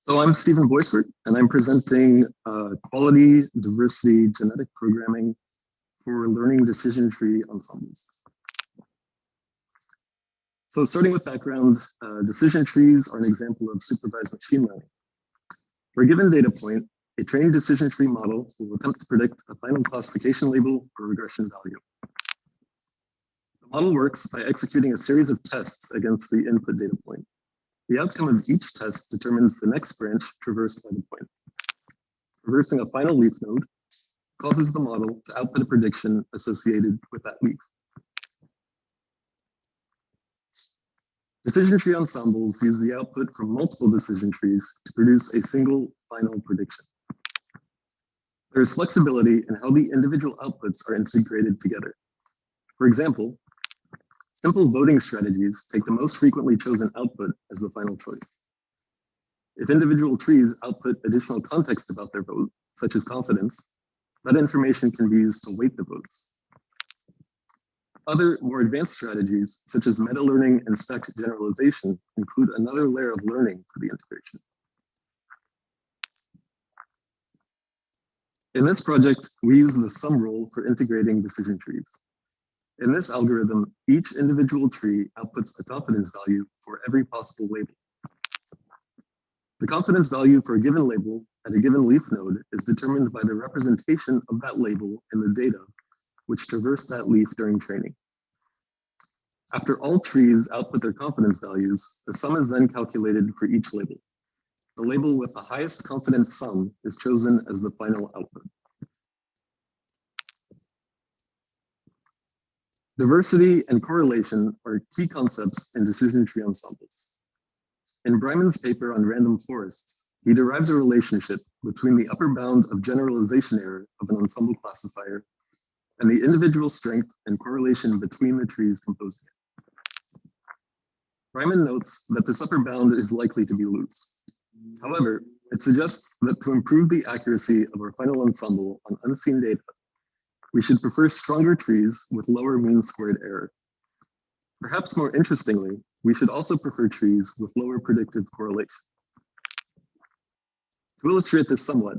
So I'm Stephen Boisvert, and I'm presenting quality diversity genetic programming for learning decision tree ensembles. So starting with background, decision trees are an example of supervised machine learning. For a given data point, a trained decision tree model will attempt to predict a final classification label or regression value. The model works by executing a series of tests against the input data point. The outcome of each test determines the next branch traversed by the point. Traversing a final leaf node causes the model to output a prediction associated with that leaf. Decision tree ensembles use the output from multiple decision trees to produce a single final prediction. There is flexibility in how the individual outputs are integrated together. For example, simple voting strategies take the most frequently chosen output as the final choice. If individual trees output additional context about their vote, such as confidence, that information can be used to weight the votes. Other more advanced strategies, such as meta-learning and stacked generalization, include another layer of learning for the integration. In this project, we use the sum rule for integrating decision trees. In this algorithm, each individual tree outputs a confidence value for every possible label. The confidence value for a given label at a given leaf node is determined by the representation of that label in the data which traverse that leaf during training. After all trees output their confidence values, the sum is then calculated for each label. The label with the highest confidence sum is chosen as the final output. Diversity and correlation are key concepts in decision tree ensembles. In Breiman's paper on random forests, he derives a relationship between the upper bound of generalization error of an ensemble classifier and the individual strength and correlation between the trees composing it. Breiman notes that this upper bound is likely to be loose. However, it suggests that to improve the accuracy of our final ensemble on unseen data, we should prefer stronger trees with lower mean squared error. Perhaps more interestingly, we should also prefer trees with lower predictive correlation. To illustrate this somewhat,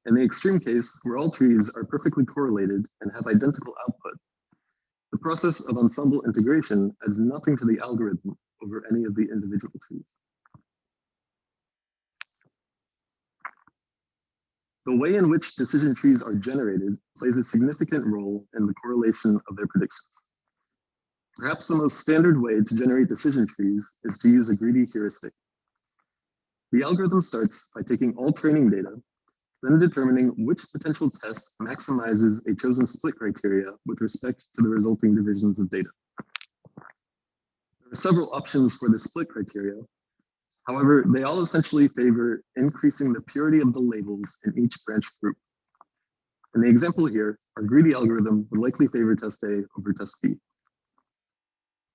in the extreme case where all trees are perfectly correlated and have identical output, the process of ensemble integration adds nothing to the algorithm over any of the individual trees. The way in which decision trees are generated plays a significant role in the correlation of their predictions. Perhaps the most standard way to generate decision trees is to use a greedy heuristic. The algorithm starts by taking all training data, then determining which potential test maximizes a chosen split criteria with respect to the resulting divisions of data. There are several options for the split criteria. However, they all essentially favor increasing the purity of the labels in each branch group. In the example here, our greedy algorithm would likely favor test A over test B.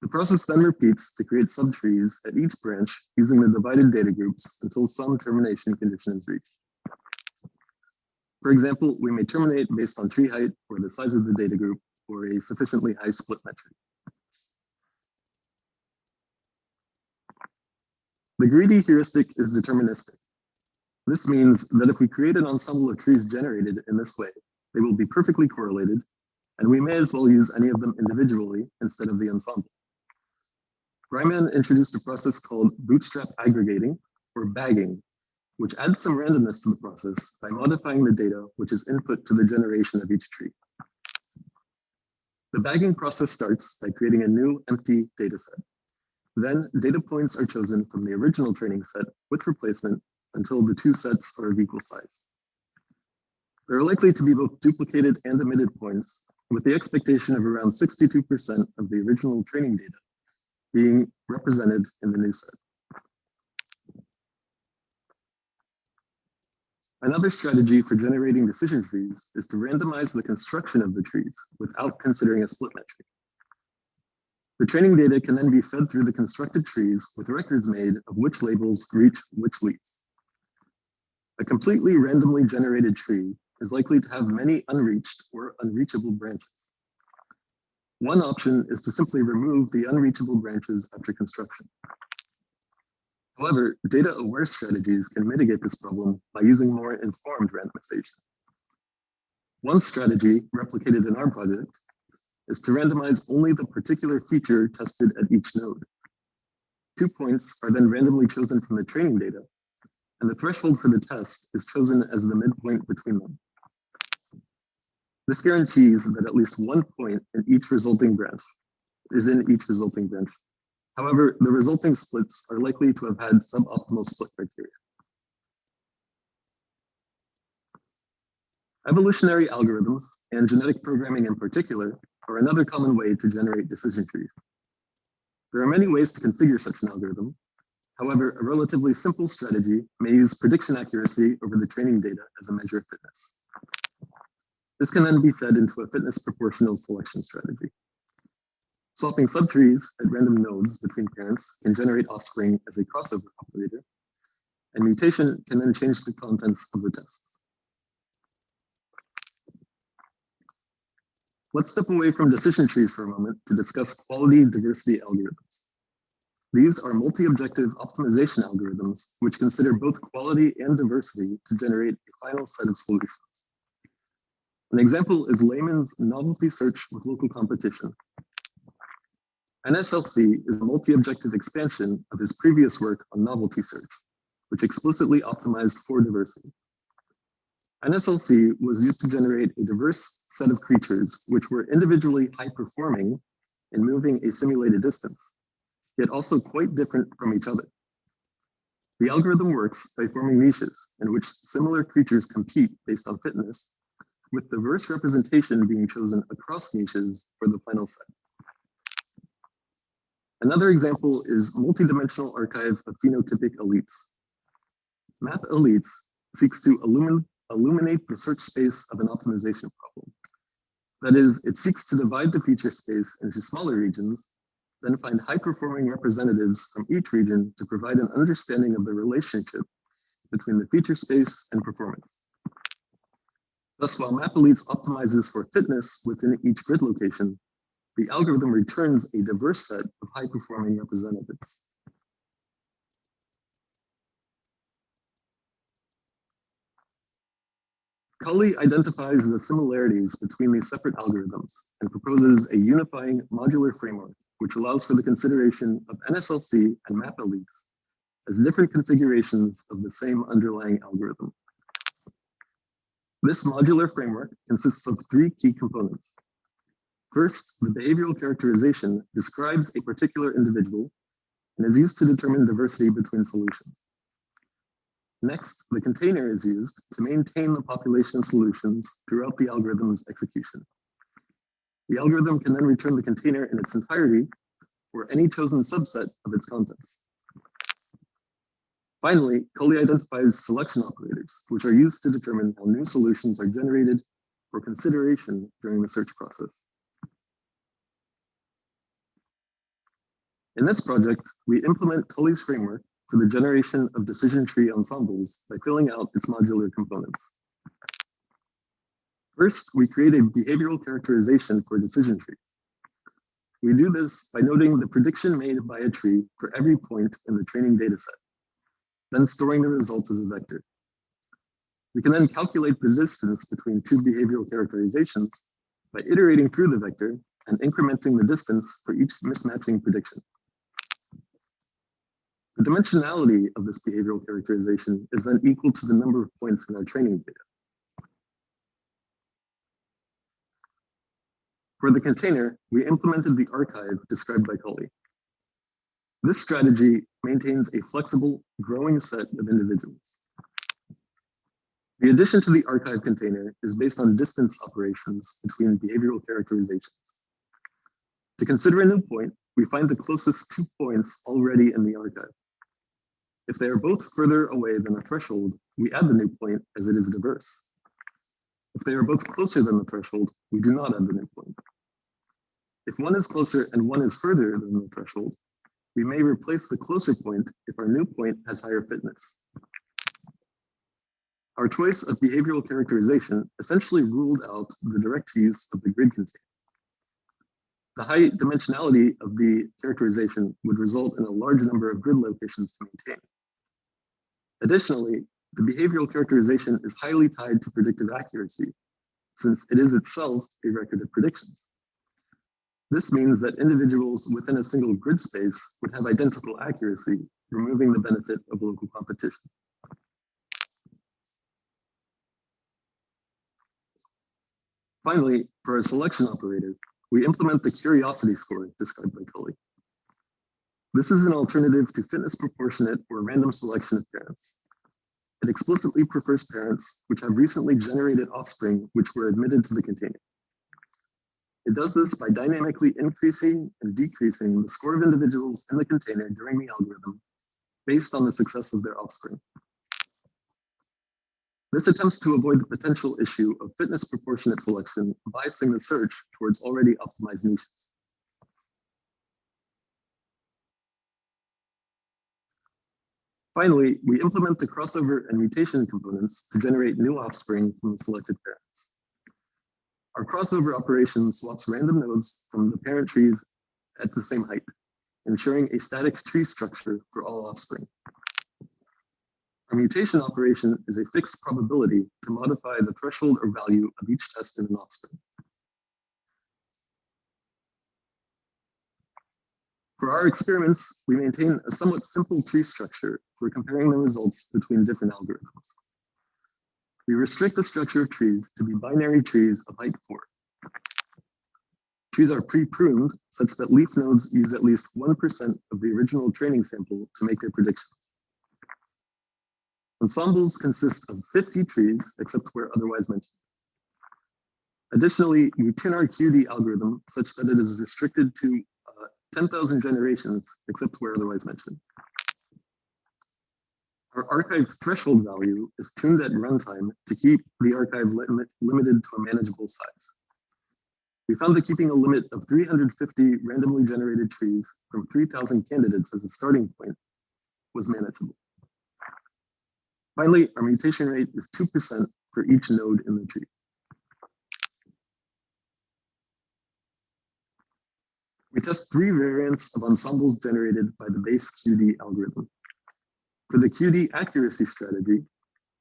The process then repeats to create subtrees at each branch using the divided data groups until some termination condition is reached. For example, we may terminate based on tree height or the size of the data group or a sufficiently high split metric. The greedy heuristic is deterministic. This means that if we create an ensemble of trees generated in this way, they will be perfectly correlated, and we may as well use any of them individually instead of the ensemble. Breiman introduced a process called bootstrap aggregating, or bagging, which adds some randomness to the process by modifying the data which is input to the generation of each tree. The bagging process starts by creating a new empty dataset. Then data points are chosen from the original training set with replacement until the two sets are of equal size. There are likely to be both duplicated and omitted points, with the expectation of around 62% of the original training data being represented in the new set. Another strategy for generating decision trees is to randomize the construction of the trees without considering a split metric. The training data can then be fed through the constructed trees with records made of which labels reach which leaves. A completely randomly generated tree is likely to have many unreached or unreachable branches. One option is to simply remove the unreachable branches after construction. However, data-aware strategies can mitigate this problem by using more informed randomization. One strategy replicated in our project is to randomize only the particular feature tested at each node. 2 points are then randomly chosen from the training data, and the threshold for the test is chosen as the midpoint between them. This guarantees that at least 1 point in each resulting branch is in each resulting branch. However, the resulting splits are likely to have had suboptimal split criteria. Evolutionary algorithms, and genetic programming in particular, are another common way to generate decision trees. There are many ways to configure such an algorithm. However, a relatively simple strategy may use prediction accuracy over the training data as a measure of fitness. This can then be fed into a fitness proportional selection strategy. Swapping subtrees at random nodes between parents can generate offspring as a crossover operator, and mutation can then change the contents of the tests. Let's step away from decision trees for a moment to discuss quality diversity algorithms. These are multi-objective optimization algorithms which consider both quality and diversity to generate a final set of solutions. An example is Layman's novelty search with local competition. NSLC is a multi-objective expansion of his previous work on novelty search, which explicitly optimized for diversity. NSLC was used to generate a diverse set of creatures which were individually high-performing in moving a simulated distance, yet also quite different from each other. The algorithm works by forming niches in which similar creatures compete based on fitness, with diverse representation being chosen across niches for the final set. Another example is multidimensional archive of phenotypic elites. Map elites seeks to illuminate the search space of an optimization problem. That is, it seeks to divide the feature space into smaller regions, then find high-performing representatives from each region to provide an understanding of the relationship between the feature space and performance. Thus, while Map Elites optimizes for fitness within each grid location, the algorithm returns a diverse set of high-performing representatives. Cully identifies the similarities between these separate algorithms and proposes a unifying modular framework which allows for the consideration of NSLC and Map Elites as different configurations of the same underlying algorithm. This modular framework consists of 3 key components. First, the behavioral characterization describes a particular individual and is used to determine diversity between solutions. Next, the container is used to maintain the population of solutions throughout the algorithm's execution. The algorithm can then return the container in its entirety or any chosen subset of its contents. Finally, Cully identifies selection operators, which are used to determine how new solutions are generated for consideration during the search process. In this project, we implement Cully's framework for the generation of decision tree ensembles by filling out its modular components. First, we create a behavioral characterization for decision trees. We do this by noting the prediction made by a tree for every point in the training dataset, then storing the results as a vector. We can then calculate the distance between 2 behavioral characterizations by iterating through the vector and incrementing the distance for each mismatching prediction. The dimensionality of this behavioral characterization is then equal to the number of points in our training data. For the container, we implemented the archive described by Cully. This strategy maintains a flexible, growing set of individuals. The addition to the archive container is based on distance operations between behavioral characterizations. To consider a new point, we find the closest 2 points already in the archive. If they are both further away than the threshold, we add the new point as it is diverse. If they are both closer than the threshold, we do not add the new point. If one is closer and one is further than the threshold, we may replace the closer point if our new point has higher fitness. Our choice of behavioral characterization essentially ruled out the direct use of the grid container. The high dimensionality of the characterization would result in a large number of grid locations to maintain. Additionally, the behavioral characterization is highly tied to predictive accuracy, since it is itself a record of predictions. This means that individuals within a single grid space would have identical accuracy, removing the benefit of local competition. Finally, for our selection operator, we implement the curiosity score described by Cully. This is an alternative to fitness proportionate or random selection of parents. It explicitly prefers parents which have recently generated offspring which were admitted to the container. It does this by dynamically increasing and decreasing the score of individuals in the container during the algorithm based on the success of their offspring. This attempts to avoid the potential issue of fitness proportionate selection, biasing the search towards already optimized niches. Finally, we implement the crossover and mutation components to generate new offspring from the selected parents. Our crossover operation swaps random nodes from the parent trees at the same height, ensuring a static tree structure for all offspring. Our mutation operation is a fixed probability to modify the threshold or value of each test in an offspring. For our experiments, we maintain a somewhat simple tree structure for comparing the results between different algorithms. We restrict the structure of trees to be binary trees of height 4. Trees are pre-pruned such that leaf nodes use at least 1% of the original training sample to make their predictions. Ensembles consist of 50 trees, except where otherwise mentioned. Additionally, we tune our QD algorithm such that it is restricted to 10,000 generations, except where otherwise mentioned. Our archive threshold value is tuned at runtime to keep the archive limited to a manageable size. We found that keeping a limit of 350 randomly generated trees from 3,000 candidates as a starting point was manageable. Finally, our mutation rate is 2% for each node in the tree. We test 3 variants of ensembles generated by the base QD algorithm. For the QD accuracy strategy,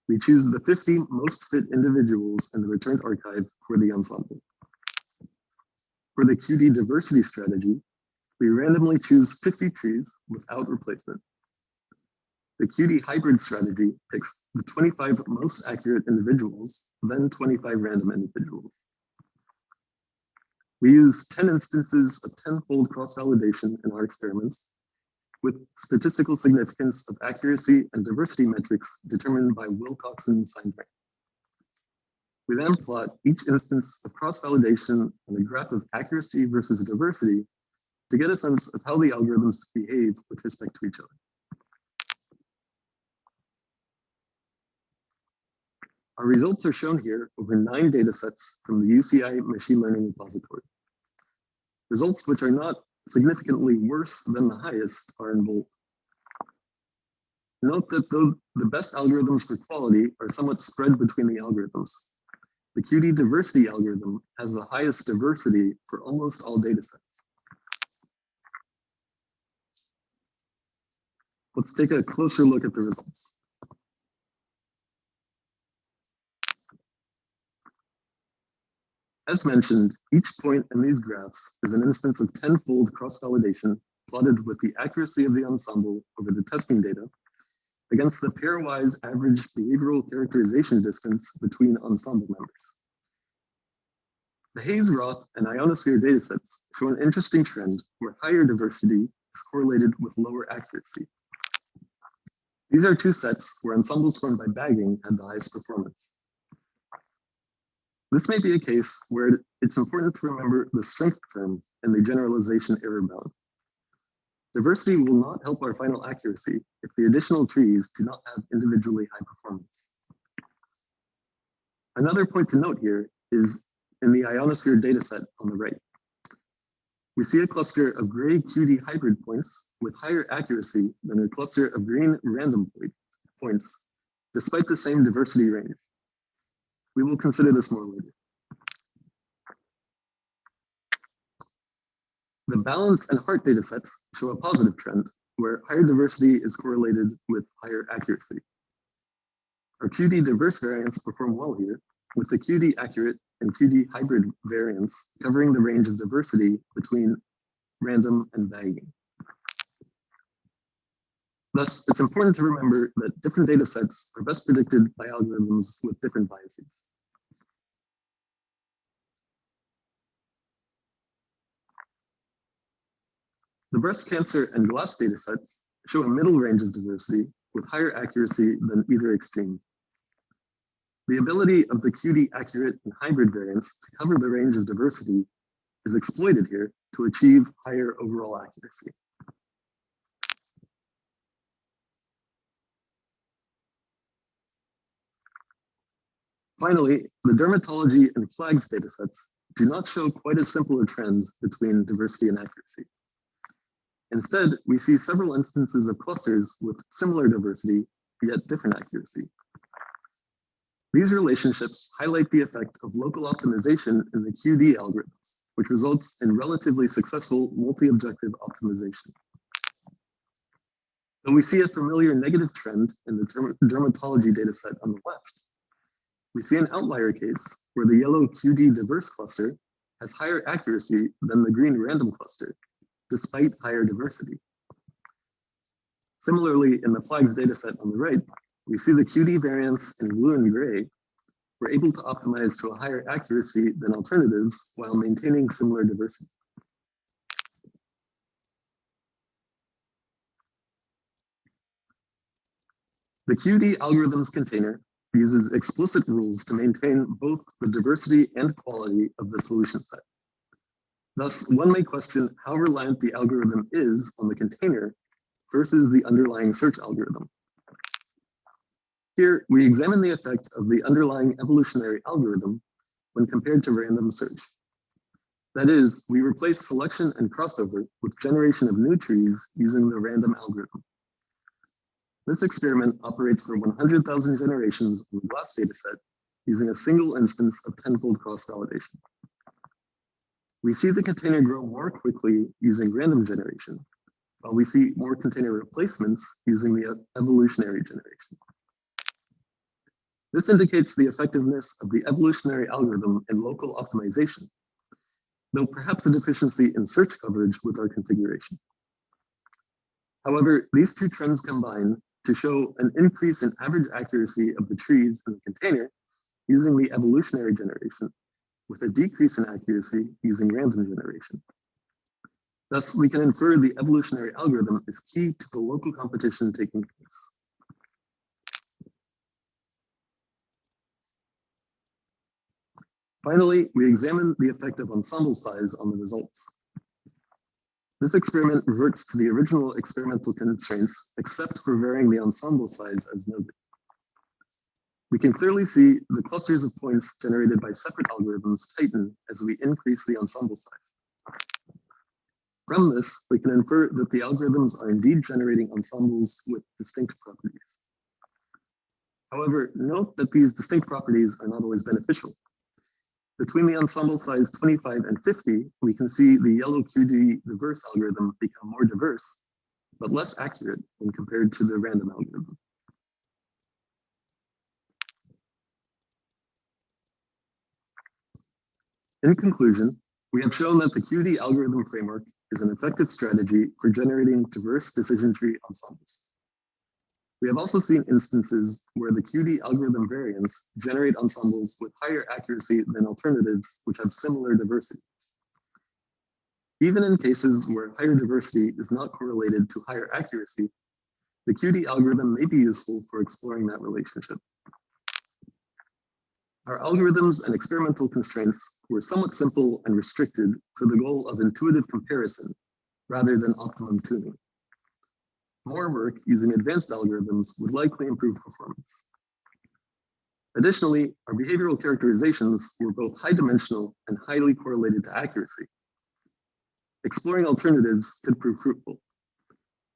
we choose the 50 most fit individuals in the returned archive for the ensemble. For the QD diversity strategy, we randomly choose 50 trees without replacement. The QD hybrid strategy picks the 25 most accurate individuals, then 25 random individuals. We use 10 instances of 10-fold cross-validation in our experiments, with statistical significance of accuracy and diversity metrics determined by Wilcoxon signed rank. We then plot each instance of cross-validation on a graph of accuracy versus diversity to get a sense of how the algorithms behave with respect to each other. Our results are shown here over 9 datasets from the UCI machine learning repository. Results which are not significantly worse than the highest are in bold. Note that though the best algorithms for quality are somewhat spread between the algorithms, the QD diversity algorithm has the highest diversity for almost all datasets. Let's take a closer look at the results. As mentioned, each point in these graphs is an instance of 10-fold cross-validation plotted with the accuracy of the ensemble over the testing data against the pairwise average behavioral characterization distance between ensemble members. The Hayes-Roth and ionosphere datasets show an interesting trend where higher diversity is correlated with lower accuracy. These are 2 sets where ensembles formed by bagging had the highest performance. This may be a case where it's important to remember the strength term in the generalization error bound. Diversity will not help our final accuracy if the additional trees do not have individually high performance. Another point to note here is in the ionosphere dataset on the right. We see a cluster of gray QD hybrid points with higher accuracy than a cluster of green random points, despite the same diversity range. We will consider this more later. The balance and heart datasets show a positive trend where higher diversity is correlated with higher accuracy. Our QD diverse variants perform well here, with the QD accurate and QD hybrid variants covering the range of diversity between random and Bayesian. Thus, it's important to remember that different data sets are best predicted by algorithms with different biases. The breast cancer and glass data sets show a middle range of diversity with higher accuracy than either extreme. The ability of the QD accurate and hybrid variants to cover the range of diversity is exploited here to achieve higher overall accuracy. Finally, the dermatology and flags datasets do not show quite a simple trend between diversity and accuracy. Instead, we see several instances of clusters with similar diversity, yet different accuracy. These relationships highlight the effect of local optimization in the QD algorithms, which results in relatively successful multi-objective optimization. Though we see a familiar negative trend in the dermatology dataset on the left, we see an outlier case where the yellow QD diverse cluster has higher accuracy than the green random cluster, despite higher diversity. Similarly, in the flags dataset on the right, we see the QD variants in blue and gray were able to optimize to a higher accuracy than alternatives while maintaining similar diversity. The QD algorithms container uses explicit rules to maintain both the diversity and quality of the solution set. Thus, one may question how reliant the algorithm is on the container versus the underlying search algorithm. Here, we examine the effect of the underlying evolutionary algorithm when compared to random search. That is, we replace selection and crossover with generation of new trees using the random algorithm. This experiment operates for 100,000 generations in the glass dataset using a single instance of tenfold cross-validation. We see the container grow more quickly using random generation, while we see more container replacements using the evolutionary generation. This indicates the effectiveness of the evolutionary algorithm in local optimization, though perhaps a deficiency in search coverage with our configuration. However, these two trends combine to show an increase in average accuracy of the trees in the container using the evolutionary generation, with a decrease in accuracy using random generation. Thus, we can infer the evolutionary algorithm is key to the local competition taking place. Finally, we examine the effect of ensemble size on the results. This experiment reverts to the original experimental constraints, except for varying the ensemble size as noted. We can clearly see the clusters of points generated by separate algorithms tighten as we increase the ensemble size. From this, we can infer that the algorithms are indeed generating ensembles with distinct properties. However, note that these distinct properties are not always beneficial. Between the ensemble size 25 and 50, we can see the yellow QD diverse algorithm become more diverse, but less accurate when compared to the random algorithm. In conclusion, we have shown that the QD algorithm framework is an effective strategy for generating diverse decision tree ensembles. We have also seen instances where the QD algorithm variants generate ensembles with higher accuracy than alternatives which have similar diversity. Even in cases where higher diversity is not correlated to higher accuracy, the QD algorithm may be useful for exploring that relationship. Our algorithms and experimental constraints were somewhat simple and restricted for the goal of intuitive comparison rather than optimum tuning. More work using advanced algorithms would likely improve performance. Additionally, our behavioral characterizations were both high-dimensional and highly correlated to accuracy. Exploring alternatives could prove fruitful.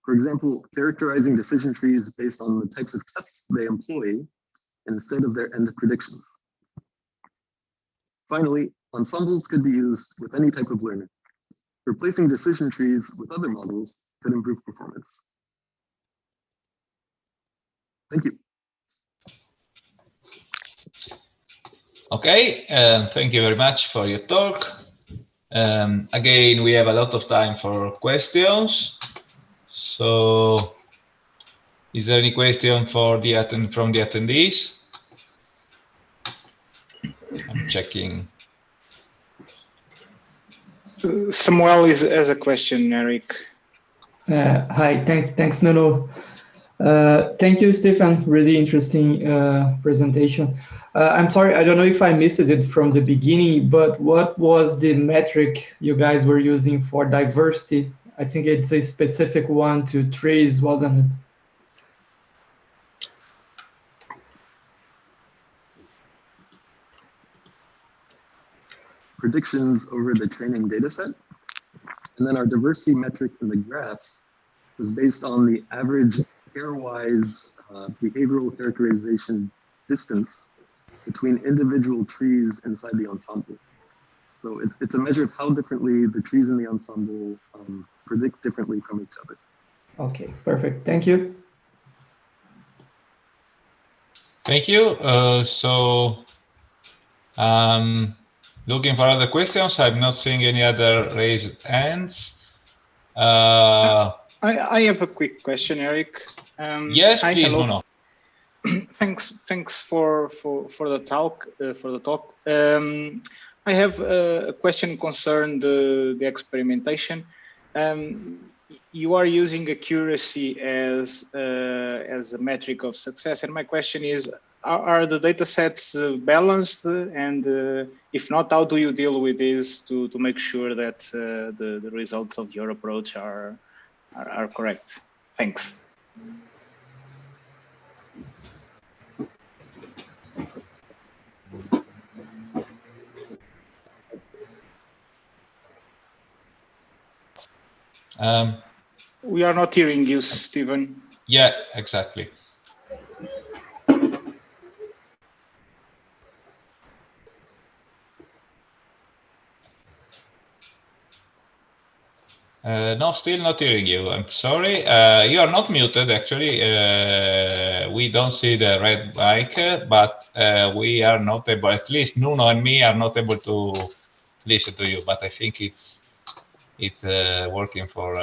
For example, characterizing decision trees based on the types of tests they employ instead of their end predictions. Finally, ensembles could be used with any type of learner. Replacing decision trees with other models could improve performance. Thank you. Okay, thank you very much for your talk. Again, we have a lot of time for questions. So, is there any question for from the attendees? I'm checking. Samuel has a question, Eric. Hi, thanks, Nuno. Thank you, Stefan. Really interesting presentation. I'm sorry, I don't know if I missed it from the beginning, but what was the metric you guys were using for diversity? I think it's a specific one to trees, wasn't it? Predictions over the training data set. And then our diversity metric in the graphs was based on the average pairwise behavioral characterization distance between individual trees inside the ensemble. So it's a measure of how differently the trees in the ensemble predict differently from each other. Okay, perfect. Thank you. Thank you. Looking for other questions. I'm not seeing any other raised hands. I have a quick question, Eric. Yes, please, Nuno. Thanks for the talk. I have a question concerned the experimentation. You are using accuracy as a metric of success, and my question is: are the data sets balanced? And if not, how do you deal with this to make sure that the results of your approach are correct? Thanks. We are not hearing you, Stephen. Yeah, exactly. No, still not hearing you. I'm sorry. You are not muted, actually. We don't see the red mic, but we are not able, at least Nuno and me are not able to listen to you, but I think it's working for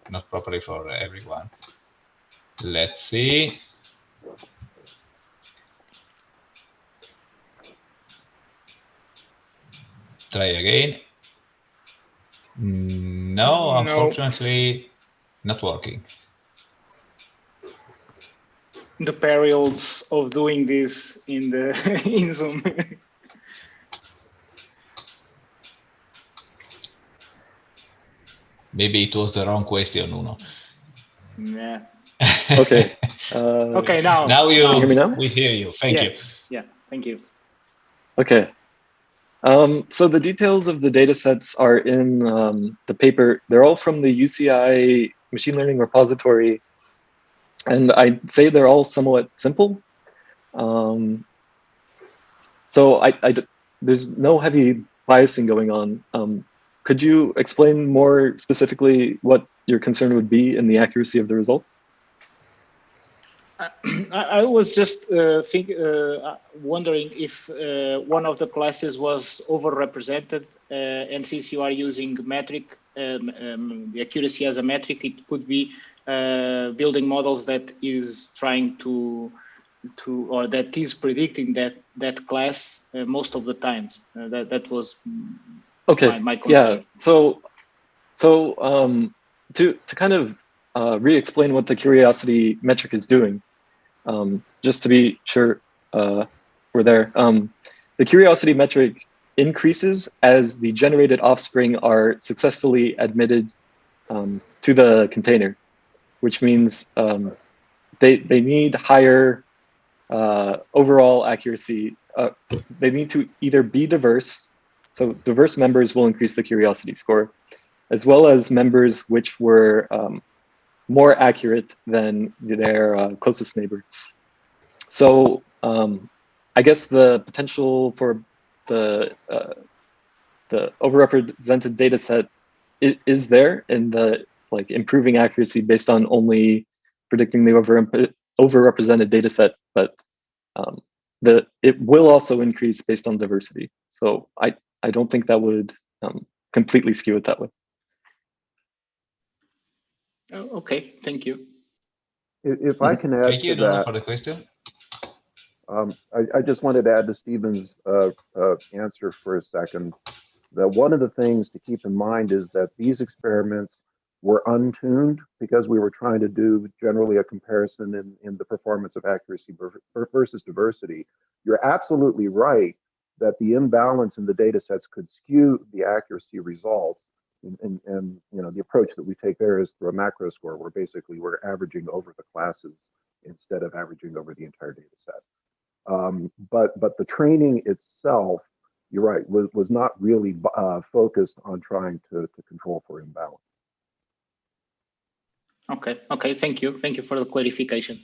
not properly for everyone. Let's see. Try again. No, unfortunately, not working. The perils of doing this in the in Zoom. Maybe it was the wrong question, Nuno. Yeah. Okay. Okay, now you hear me now? We hear you. Thank you. Yeah, thank you. Okay. So the details of the data sets are in the paper. They're all from the UCI machine learning repository. And I'd say they're all somewhat simple. So there's no heavy biasing going on. Could you explain more specifically what your concern would be in the accuracy of the results? I was just wondering if one of the classes was overrepresented, and since you are using metric, the accuracy as a metric, it could be building models that is trying to or that is predicting that class most of the times. That was okay. My concern. Yeah. So to kind of re-explain what the curiosity metric is doing, just to be sure we're there. The curiosity metric increases as the generated offspring are successfully admitted to the container, which means they need higher overall accuracy. They need to either be diverse, so diverse members will increase the curiosity score, as well as members which were more accurate than their closest neighbor. So I guess the potential for the overrepresented data set is there in the improving accuracy based on only predicting the overrepresented data set, but it will also increase based on diversity. So I don't think that would completely skew it that way. Oh, okay, thank you. If I can add Thank you, to Nuno, that, for the question. I just wanted to add to Stephen's answer for a second, that one of the things to keep in mind is that these experiments were untuned because we were trying to do generally a comparison in the performance of accuracy versus diversity. You're absolutely right that the imbalance in the data sets could skew the accuracy results. And you know, the approach that we take there is through a macro score, where basically we're averaging over the classes instead of averaging over the entire data set. But the training itself, you're right, was not really focused on trying to control for imbalance. Okay, thank you for the clarification.